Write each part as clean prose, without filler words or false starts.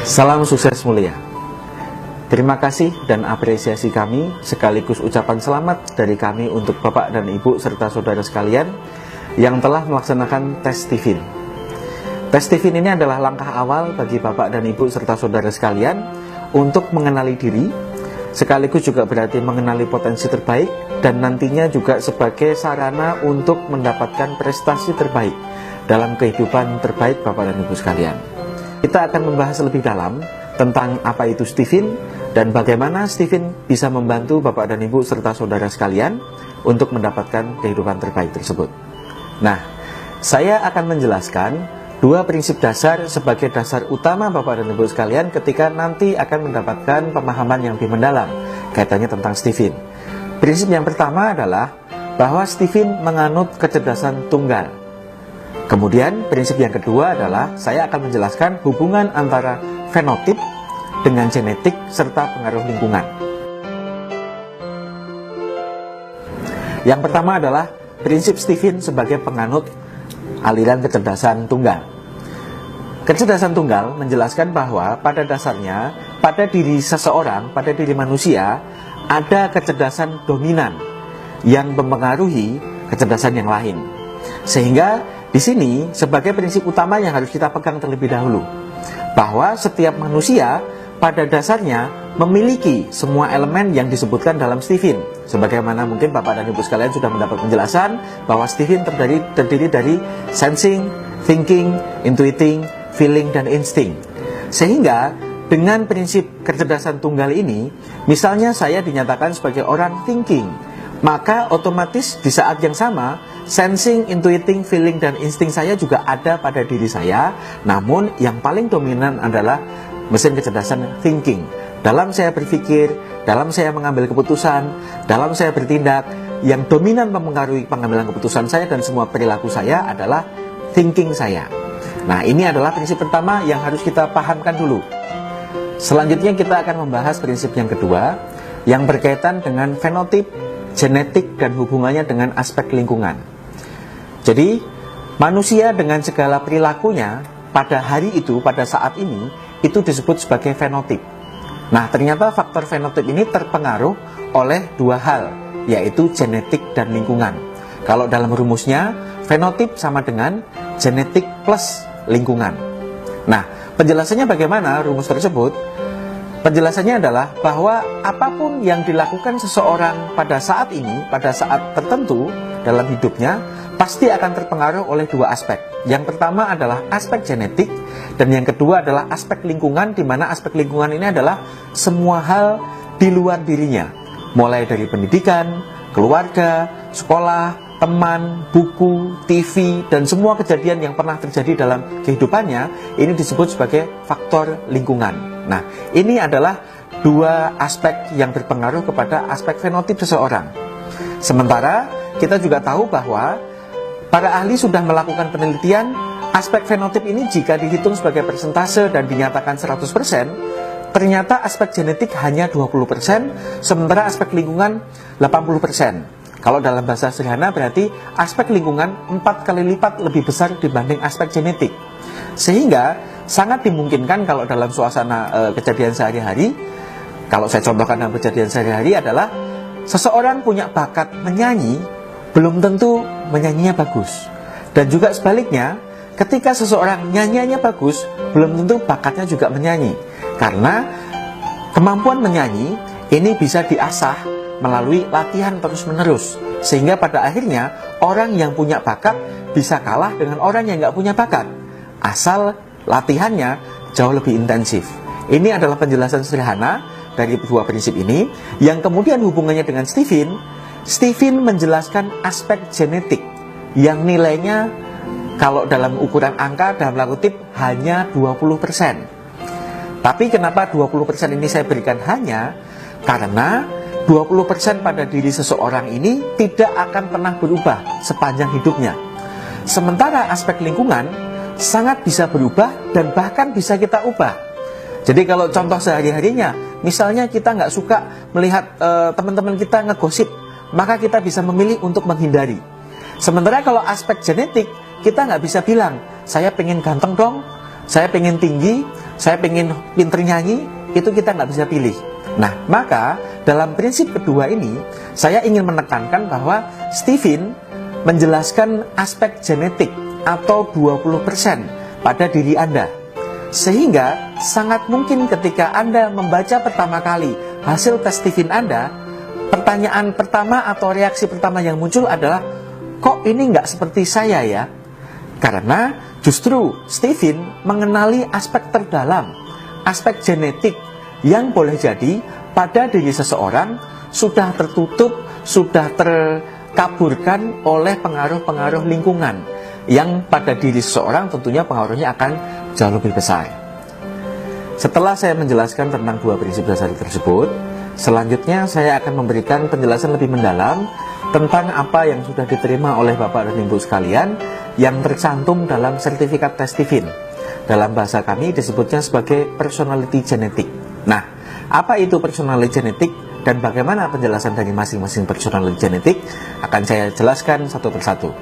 Salam sukses mulia. Terima kasih dan apresiasi kami sekaligus ucapan selamat dari kami untuk Bapak dan Ibu serta saudara sekalian yang telah melaksanakan tes TIFIN. Tes TIFIN ini adalah langkah awal bagi Bapak dan Ibu serta saudara sekalian untuk mengenali diri, sekaligus juga berarti mengenali potensi terbaik dan nantinya juga sebagai sarana untuk mendapatkan prestasi terbaik dalam kehidupan terbaik Bapak dan Ibu sekalian. Kita akan membahas lebih dalam tentang apa itu TIFIN dan bagaimana TIFIN bisa membantu Bapak dan Ibu serta saudara sekalian untuk mendapatkan kehidupan terbaik tersebut. Nah, saya akan menjelaskan dua prinsip dasar sebagai dasar utama Bapak dan Ibu sekalian ketika nanti akan mendapatkan pemahaman yang lebih mendalam kaitannya tentang TIFIN. Prinsip yang pertama adalah bahwa TIFIN menganut kecerdasan tunggal. Kemudian prinsip yang kedua adalah saya akan menjelaskan hubungan antara fenotip dengan genetik serta pengaruh lingkungan. Yang pertama adalah prinsip TIFIN sebagai penganut aliran kecerdasan tunggal. Kecerdasan tunggal menjelaskan bahwa pada dasarnya pada diri seseorang, pada diri manusia ada kecerdasan dominan yang mempengaruhi kecerdasan yang lain. Sehingga di sini sebagai prinsip utama yang harus kita pegang terlebih dahulu, bahwa setiap manusia pada dasarnya memiliki semua elemen yang disebutkan dalam TIFIN. Sebagaimana mungkin Bapak dan Ibu sekalian sudah mendapat penjelasan bahwa TIFIN terdiri dari sensing, thinking, intuiting, feeling, dan insting. Sehingga dengan prinsip kecerdasan tunggal ini, misalnya saya dinyatakan sebagai orang thinking, maka otomatis di saat yang sama sensing, intuiting, feeling, dan insting saya juga ada pada diri saya. Namun yang paling dominan adalah mesin kecerdasan thinking. Dalam saya berpikir, dalam saya mengambil keputusan, dalam saya bertindak, yang dominan mempengaruhi pengambilan keputusan saya dan semua perilaku saya adalah thinking saya. Nah, ini adalah prinsip pertama yang harus kita pahamkan dulu. Selanjutnya kita akan membahas prinsip yang kedua yang berkaitan dengan fenotip, genetik, dan hubungannya dengan aspek lingkungan. Jadi, manusia dengan segala perilakunya pada hari itu, pada saat ini, itu disebut sebagai fenotip. Nah, ternyata faktor fenotip ini terpengaruh oleh dua hal, yaitu genetik dan lingkungan. Kalau dalam rumusnya, fenotip sama dengan genetik plus lingkungan. Nah, penjelasannya bagaimana rumus tersebut? Penjelasannya adalah bahwa apapun yang dilakukan seseorang pada saat ini, pada saat tertentu dalam hidupnya, pasti akan terpengaruh oleh dua aspek. Yang pertama adalah aspek genetik, dan yang kedua adalah aspek lingkungan, di mana aspek lingkungan ini adalah semua hal di luar dirinya. Mulai dari pendidikan, keluarga, sekolah, teman, buku, TV, dan semua kejadian yang pernah terjadi dalam kehidupannya, ini disebut sebagai faktor lingkungan. Nah, ini adalah dua aspek yang berpengaruh kepada aspek fenotip seseorang. Sementara kita juga tahu bahwa para ahli sudah melakukan penelitian aspek fenotip ini jika dihitung sebagai persentase dan dinyatakan 100%, ternyata aspek genetik hanya 20%, sementara aspek lingkungan 80%. Kalau dalam bahasa sederhana berarti aspek lingkungan 4 kali lipat lebih besar dibanding aspek genetik. Sehingga sangat dimungkinkan kalau dalam suasana kejadian sehari-hari, kalau saya contohkan dalam kejadian sehari-hari adalah seseorang punya bakat menyanyi, belum tentu menyanyinya bagus. Dan juga sebaliknya, ketika seseorang nyanyiannya bagus, belum tentu bakatnya juga menyanyi. Karena kemampuan menyanyi ini bisa diasah melalui latihan terus-menerus. Sehingga pada akhirnya, orang yang punya bakat bisa kalah dengan orang yang nggak punya bakat, asal latihannya jauh lebih intensif. Ini adalah penjelasan sederhana dari dua prinsip ini, yang kemudian hubungannya dengan TIFIN. TIFIN menjelaskan aspek genetik yang nilainya kalau dalam ukuran angka dalam tanda kutip hanya 20%. Tapi kenapa 20% ini saya berikan hanya? Karena 20% pada diri seseorang ini tidak akan pernah berubah sepanjang hidupnya. Sementara aspek lingkungan sangat bisa berubah dan bahkan bisa kita ubah. Jadi kalau contoh sehari-harinya, misalnya kita nggak suka melihat teman-teman kita ngegosip, maka kita bisa memilih untuk menghindari. Sementara kalau aspek genetik, kita nggak bisa bilang, saya pengen ganteng dong, saya pengen tinggi, saya pengen pinter nyanyi, itu kita nggak bisa pilih. Nah, maka dalam prinsip kedua ini, saya ingin menekankan bahwa Stephen menjelaskan aspek genetik atau 20% pada diri Anda. Sehingga sangat mungkin ketika Anda membaca pertama kali hasil tes Stephen Anda, pertanyaan pertama atau reaksi pertama yang muncul adalah, kok ini nggak seperti saya ya? Karena justru Stephen mengenali aspek terdalam, aspek genetik yang boleh jadi pada diri seseorang sudah tertutup, sudah terkaburkan oleh pengaruh-pengaruh lingkungan, yang pada diri seseorang tentunya pengaruhnya akan jauh lebih besar. Setelah saya menjelaskan tentang dua prinsip dasar tersebut, selanjutnya saya akan memberikan penjelasan lebih mendalam tentang apa yang sudah diterima oleh Bapak dan Ibu sekalian yang tercantum dalam sertifikat tes Stephen. Dalam bahasa kami disebutnya sebagai personality genetic. Nah, apa itu personality genetic dan bagaimana penjelasan dari masing-masing personality genetic akan saya jelaskan satu persatu.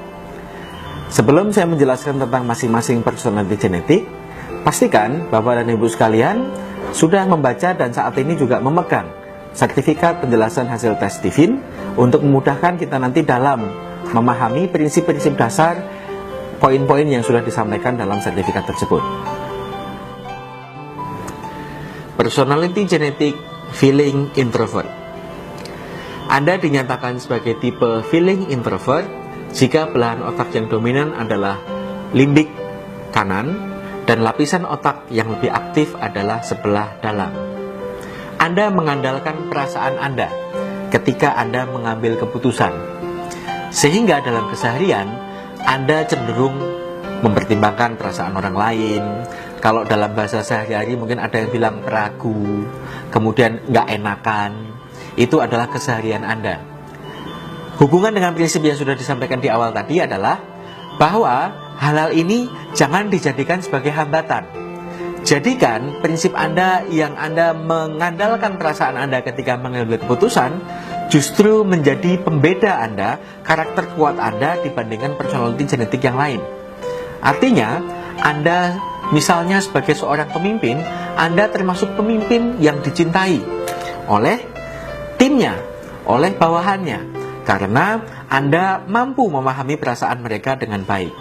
Sebelum saya menjelaskan tentang masing-masing personality genetic, pastikan Bapak dan Ibu sekalian sudah membaca dan saat ini juga memegang sertifikat penjelasan hasil tes Stephen untuk memudahkan kita nanti dalam memahami prinsip-prinsip dasar poin-poin yang sudah disampaikan dalam sertifikat tersebut. Personality genetic feeling introvert. Anda dinyatakan sebagai tipe feeling introvert jika belahan otak yang dominan adalah limbik kanan dan lapisan otak yang lebih aktif adalah sebelah dalam. Anda mengandalkan perasaan Anda ketika Anda mengambil keputusan, sehingga dalam keseharian Anda cenderung mempertimbangkan perasaan orang lain. Kalau dalam bahasa sehari-hari mungkin ada yang bilang ragu, kemudian nggak enakan. Itu adalah keseharian Anda. Hubungan dengan prinsip yang sudah disampaikan di awal tadi adalah bahwa hal-hal ini jangan dijadikan sebagai hambatan. Jadikan prinsip Anda yang Anda mengandalkan perasaan Anda ketika mengambil keputusan justru menjadi pembeda Anda, karakter kuat Anda dibandingkan personality genetik yang lain. Artinya, Anda misalnya sebagai seorang pemimpin, Anda termasuk pemimpin yang dicintai oleh timnya, oleh bawahannya, karena Anda mampu memahami perasaan mereka dengan baik.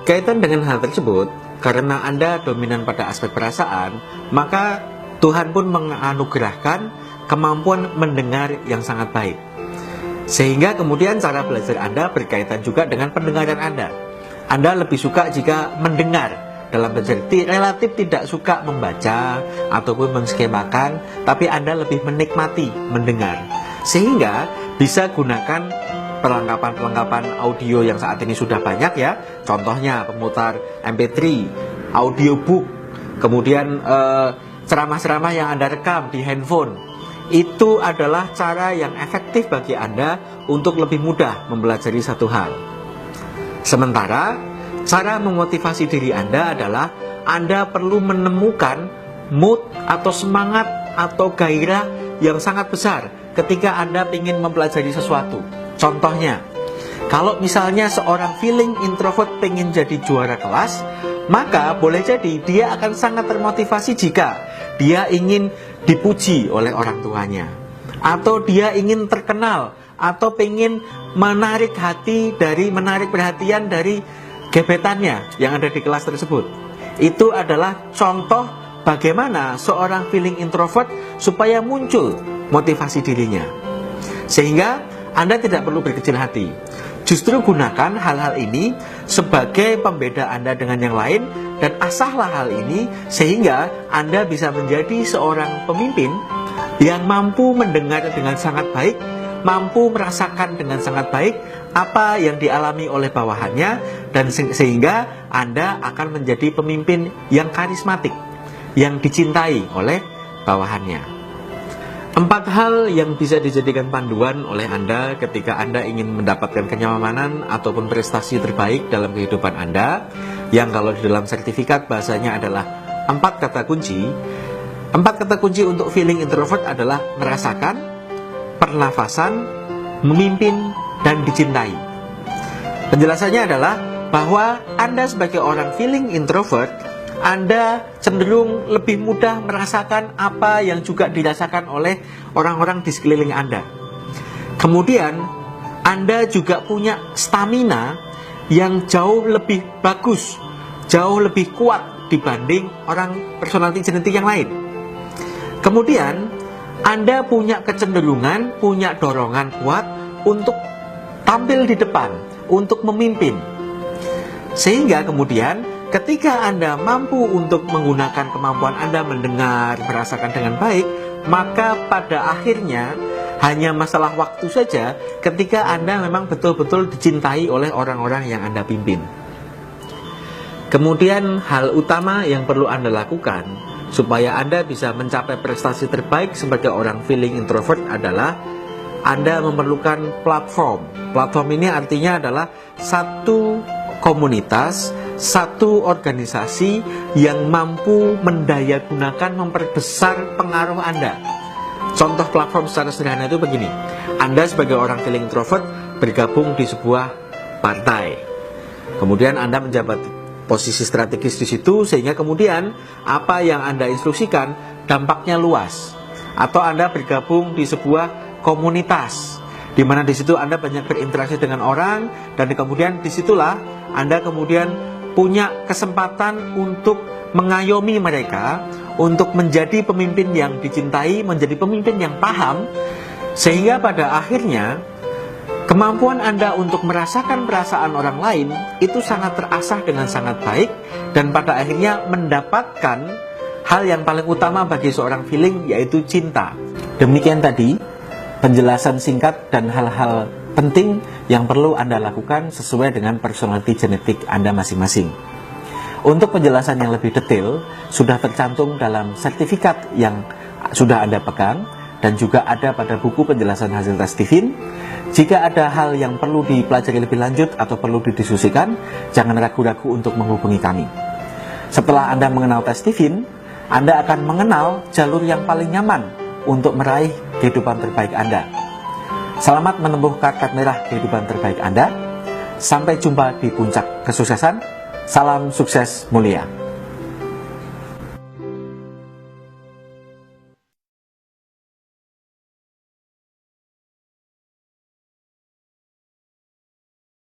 Kaitan dengan hal tersebut, karena Anda dominan pada aspek perasaan, maka Tuhan pun menganugerahkan kemampuan mendengar yang sangat baik. Sehingga kemudian cara belajar Anda berkaitan juga dengan pendengaran Anda. Anda lebih suka jika mendengar dalam belajar, relatif tidak suka membaca ataupun menskemakan, tapi Anda lebih menikmati mendengar. Sehingga bisa gunakan perlengkapan-perlengkapan audio yang saat ini sudah banyak ya. Contohnya pemutar MP3, audiobook, kemudian ceramah-ceramah yang Anda rekam di handphone. Itu adalah cara yang efektif bagi Anda untuk lebih mudah mempelajari satu hal. Sementara cara memotivasi diri Anda adalah Anda perlu menemukan mood atau semangat atau gairah yang sangat besar ketika Anda ingin mempelajari sesuatu. Contohnya, kalau misalnya seorang feeling introvert ingin jadi juara kelas, maka boleh jadi dia akan sangat termotivasi jika dia ingin dipuji oleh orang tuanya, atau dia ingin terkenal, atau ingin menarik perhatian dari gebetannya yang ada di kelas tersebut. Itu adalah contoh bagaimana seorang feeling introvert supaya muncul motivasi dirinya. Sehingga Anda tidak perlu berkecil hati. Justru gunakan hal-hal ini sebagai pembeda Anda dengan yang lain, dan asahlah hal ini sehingga Anda bisa menjadi seorang pemimpin yang mampu mendengar dengan sangat baik, mampu merasakan dengan sangat baik apa yang dialami oleh bawahannya, dan sehingga Anda akan menjadi pemimpin yang karismatik, yang dicintai oleh bawahannya. 4 hal yang bisa dijadikan panduan oleh Anda ketika Anda ingin mendapatkan kenyamanan ataupun prestasi terbaik dalam kehidupan Anda, yang kalau di dalam sertifikat bahasanya adalah 4 kata kunci. 4 kata kunci untuk feeling introvert adalah merasakan, pernafasan, memimpin, dan dicintai. Penjelasannya adalah bahwa Anda sebagai orang feeling introvert Anda cenderung lebih mudah merasakan apa yang juga dirasakan oleh orang-orang di sekeliling Anda. Kemudian, Anda juga punya stamina yang jauh lebih bagus, jauh lebih kuat dibanding orang personality genetik yang lain. Kemudian, Anda punya kecenderungan, punya dorongan kuat untuk tampil di depan, untuk memimpin. Sehingga kemudian ketika Anda mampu untuk menggunakan kemampuan Anda mendengar, merasakan dengan baik, maka pada akhirnya hanya masalah waktu saja ketika Anda memang betul-betul dicintai oleh orang-orang yang Anda pimpin. Kemudian hal utama yang perlu Anda lakukan supaya Anda bisa mencapai prestasi terbaik sebagai orang feeling introvert adalah Anda memerlukan platform. Platform ini artinya adalah satu komunitas, satu organisasi yang mampu mendayagunakan, memperbesar pengaruh Anda. Contoh platform secara sederhana itu begini. Anda sebagai orang feeling introvert bergabung di sebuah partai. Kemudian Anda menjabat posisi strategis di situ, sehingga kemudian apa yang Anda instruksikan dampaknya luas. Atau Anda bergabung di sebuah komunitas, di mana di situ Anda banyak berinteraksi dengan orang, dan kemudian disitulah Anda kemudian punya kesempatan untuk mengayomi mereka, untuk menjadi pemimpin yang dicintai, menjadi pemimpin yang paham, sehingga pada akhirnya kemampuan Anda untuk merasakan perasaan orang lain itu sangat terasah dengan sangat baik, dan pada akhirnya mendapatkan hal yang paling utama bagi seorang feeling, yaitu cinta. Demikian tadi penjelasan singkat dan hal-hal penting yang perlu Anda lakukan sesuai dengan personality genetik Anda masing-masing. Untuk penjelasan yang lebih detail sudah tercantum dalam sertifikat yang sudah Anda pegang, dan juga ada pada buku penjelasan hasil tes Stephen. Jika ada hal yang perlu dipelajari lebih lanjut atau perlu didiskusikan, jangan ragu-ragu untuk menghubungi kami. Setelah Anda mengenal tes Stephen, Anda akan mengenal jalur yang paling nyaman untuk meraih kehidupan terbaik Anda. Selamat menempuh karpet merah kehidupan terbaik Anda. Sampai jumpa di puncak kesuksesan. Salam sukses mulia.